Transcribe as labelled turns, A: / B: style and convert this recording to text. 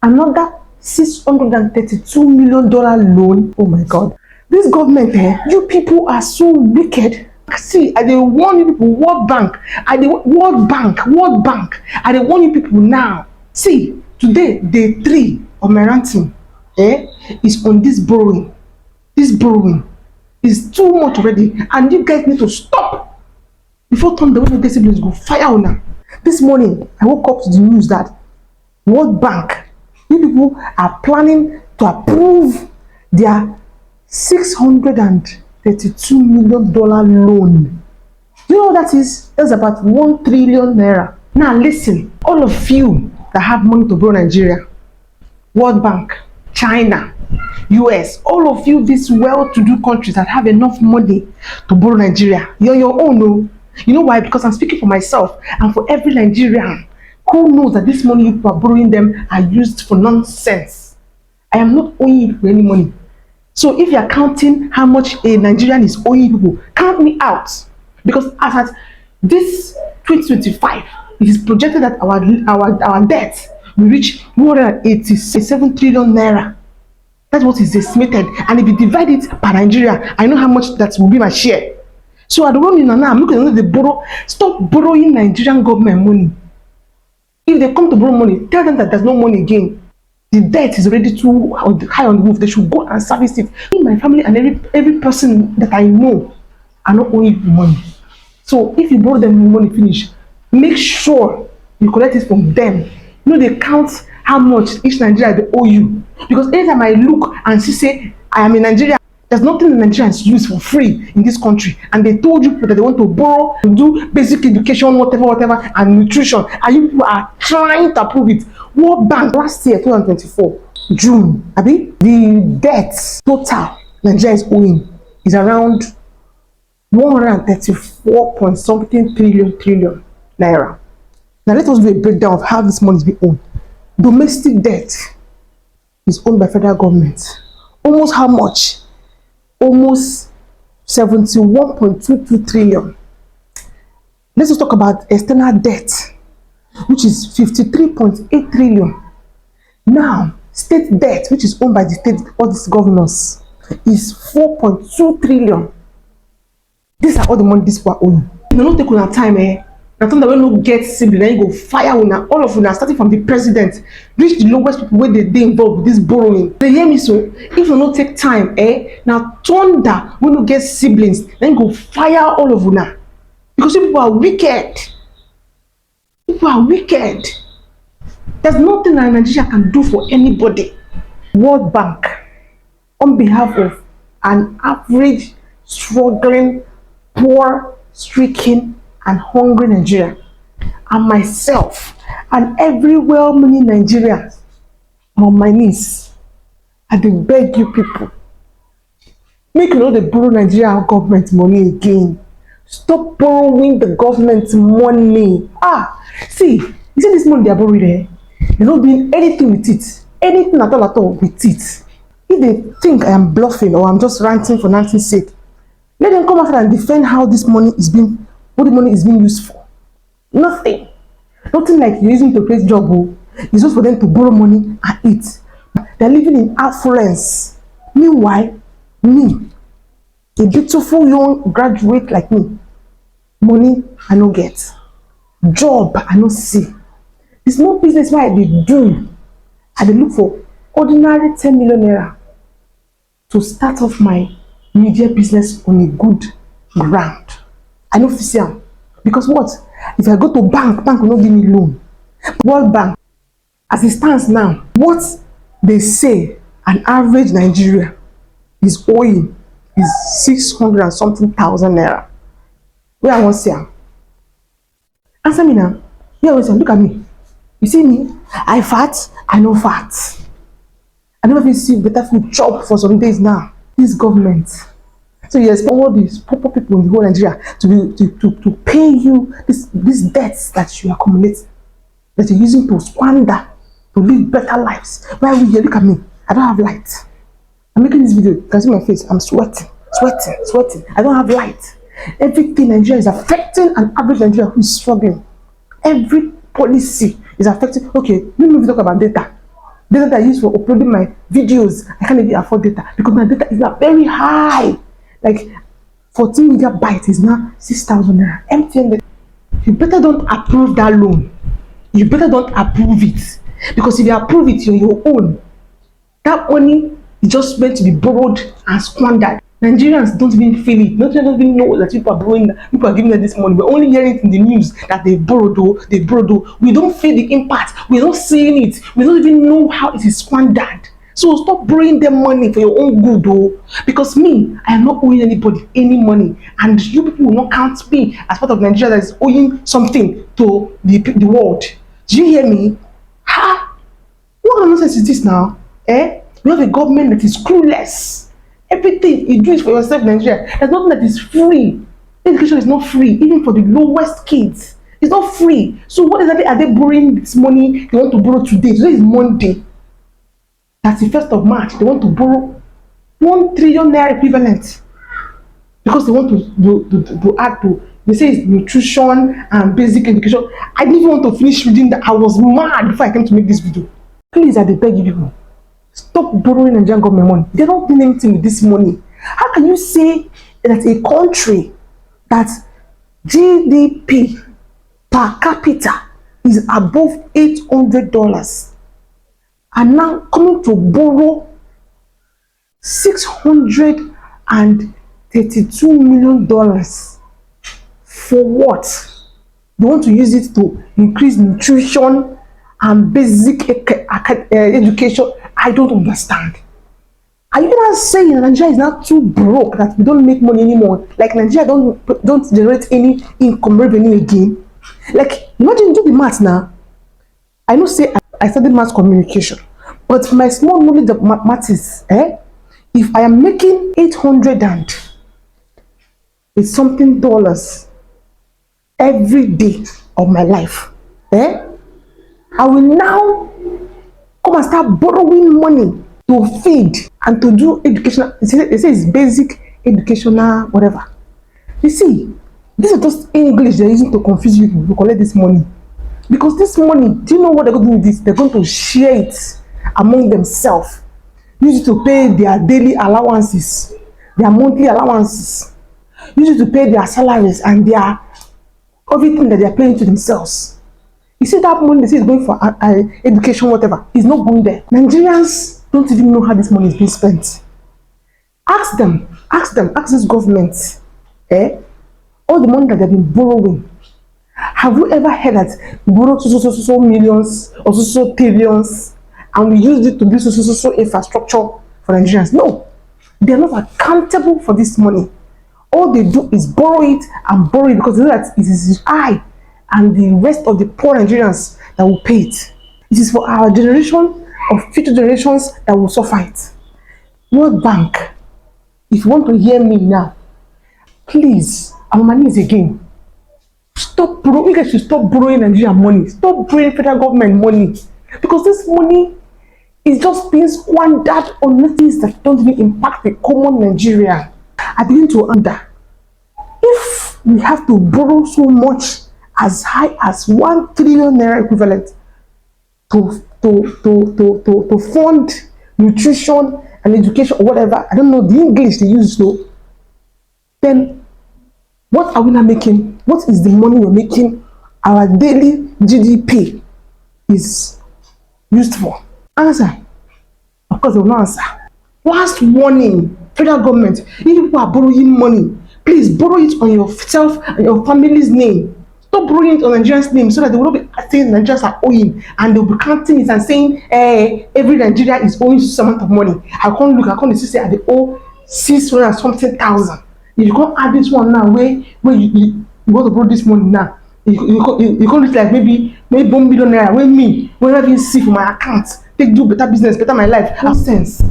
A: Another $632 million loan. Oh my God. This government, you people are so wicked. See, I dey warn you people, World Bank. I dey World Bank. I dey warn you people now. See, today, day 3 of my ranting is on this borrowing. This borrowing is too much already, and you guys need to stop before thunder when the siblings go fire on her. This morning, I woke up to the news that World Bank, you people are planning to approve their $632 million loan. You know what that is? That's about 1 trillion naira. Now listen, all of you that have money to borrow Nigeria, World Bank, China, US, all of you, these well-to-do countries that have enough money to borrow Nigeria, you're your own. No? You know why? Because I'm speaking for myself and for every Nigerian who knows that this money you are borrowing them are used for nonsense. I am not owing you any money. So if you are counting how much a Nigerian is owing people, count me out. Because as at this 2025, it is projected that our debt will reach 187 trillion naira. That's what is estimated. And if you divide it per Nigeria, I know how much that will be my share. So I don't want you now. I'm looking at the borrow. Stop borrowing Nigerian government money. If they come to borrow money, tell them that there's no money again. The debt is already too high on the roof. They should go and service it. Me, my family, and every person that I know are not owing money. So if you borrow them money finish, make sure you collect it from them. You know, they count how much each Nigeria they owe you. Because anytime I look and see, say, I am in Nigeria, there's nothing in Nigeria is used for free in this country. And they told you that they want to borrow to do basic education, whatever, and nutrition. And you people are trying to approve it. World Bank last year, 2024, June, the debt total Nigeria is owing is around 134 point something trillion naira. Now let us do a breakdown of how this money is being owned. Domestic debt is owned by federal government. Almost how much? Almost 71.22 trillion. Let's just talk about external debt, which is 53.8 trillion. Now, state debt, which is owned by the state, all these governors, is 4.2 trillion. These are all the money these people are owing. No, not take on time, Now, time that when you get siblings, then you go fire una, all of una, starting from the president, reach the lowest people where they involved with this borrowing. They hear me so? If you not take time, now thunder when you get siblings, then you go fire all of una. Because people are wicked. People are wicked. There's nothing that Nigeria can do for anybody. World Bank, on behalf of an average, struggling, poor, stricken, and hungry Nigeria, and myself, and every well-meaning Nigerian, I'm on my knees. I dey beg you people, make you know they borrow Nigerian government money again. Stop borrowing the government money. See, you see this money they are borrowing there? They're not doing anything with it. Anything at all with it. If they think I am bluffing or I'm just ranting for ranting's sake, let them come after and defend how this money is being, what the money is being used for. Nothing. Nothing like you're using to create job. It's just for them to borrow money and eat. They're living in affluence. Meanwhile, me, a beautiful young graduate like me, money I no get, job I no see. The small business why I dey do, I dey look for ordinary 10 million naira to start off my media business on a good ground. I no fit see am because what? If I go to bank will not give me loan. World Bank, as it stands now, what they say an average Nigeria is owing is 600 and something thousand naira. Where I want to see am? Answer me now. Here, look at me. You see me? I fat, I no fat. I never even see better food chop for some days now. This government. So you expect all these poor people in the whole Nigeria to pay you these debts that you accumulate, that you're using to squander, to live better lives. Why are we here? Look at me. I don't have light. I'm making this video. You can see my face. I'm sweating. I don't have light. Everything in Nigeria is affecting an average Nigerian who is struggling. Every policy is affecting. Okay, let me talk about data. Data that I use for uploading my videos, I can't even afford data because my data is now very high. Like 14 gigabytes is now 6,000 naira. MTN, you better don't approve that loan. You better don't approve it, because if you approve it, you're your own. That money is just meant to be borrowed and squandered. Nigerians don't even feel it. Nigerians don't even know that people are borrowing, people are giving them this money. We're only hearing it in the news that they borrowed, they borrowed. We don't feel the impact. We're not seeing it. We don't even know how it is squandered. So stop borrowing them money for your own good, though. Because me, I am not owing anybody any money, and you people will not count me as part of Nigeria that is owing something to the world. Do you hear me? Ha! What kind of nonsense is this now? We have a government that is clueless. Everything you do is for yourself, Nigeria. There's nothing that is free. Education is not free, even for the lowest kids. It's not free. So what exactly are they borrowing this money they want to borrow today? Today is Monday. That's the 1st of March. They want to borrow 1 trillion naira equivalent because they want to add to. They say it's nutrition and basic education. I didn't even want to finish reading that. I was mad before I came to make this video. Please, I beg you people, stop borrowing Nigerian government money. They're not doing anything with this money. How can you say that a country that GDP per capita is above $800 are now coming to borrow $632 million? For what? They want to use it to increase nutrition and basic education. I don't understand. Are you not saying Nigeria is not too broke that we don't make money anymore? Like Nigeria don't generate any income revenue again? Like, imagine, do the math now. I know say I studied mass communication, but my small knowledge of math is, if I am making 800 and it's something dollars every day of my life, I will now come and start borrowing money to feed and to do educational. They say it's basic educational whatever. You see, this is just English they're using to confuse you to collect this money. Because this money, do you know what they're going to do with this? They're going to share it among themselves. Use it to pay their daily allowances, their monthly allowances. Use it to pay their salaries and their everything that they're paying to themselves. You see that money they say is going for education, whatever, is not going there. Nigerians don't even know how this money is being spent. Ask this government, all the money that they've been borrowing. Have you ever heard that we borrowed so millions or so trillions and we used it to build so infrastructure for Nigerians? No, they are not accountable for this money. All they do is borrow it and borrow it because they know that it is I and the rest of the poor Nigerians that will pay it. It is for our generation or future generations that will suffer it. World Bank, if you want to hear me now, please, I'm on my knees again. Stop borrowing. You guys should stop borrowing Nigerian money. Stop borrowing federal government money. Because this money is just being squandered on things that don't even impact the common Nigerian. I begin to wonder, if we have to borrow so much as high as 1 trillion naira equivalent to fund nutrition and education or whatever, I don't know the English they use though, then what are we not making? What is the money we're making our daily GDP is used for? Answer. Of course, they will not answer. Last warning, federal government, if people are borrowing money, please borrow it on yourself and your family's name. Stop borrowing it on Nigerian's name so that they will not be saying Nigerians are owing and they'll be counting it and saying every Nigerian is owing some amount of money. I can't see say they owe 600 and something thousand. If you can't add this one now, where you want to borrow this money now, you can't look like maybe 1 million naira. When I even see for my account, take do better business, better my life. Nonsense.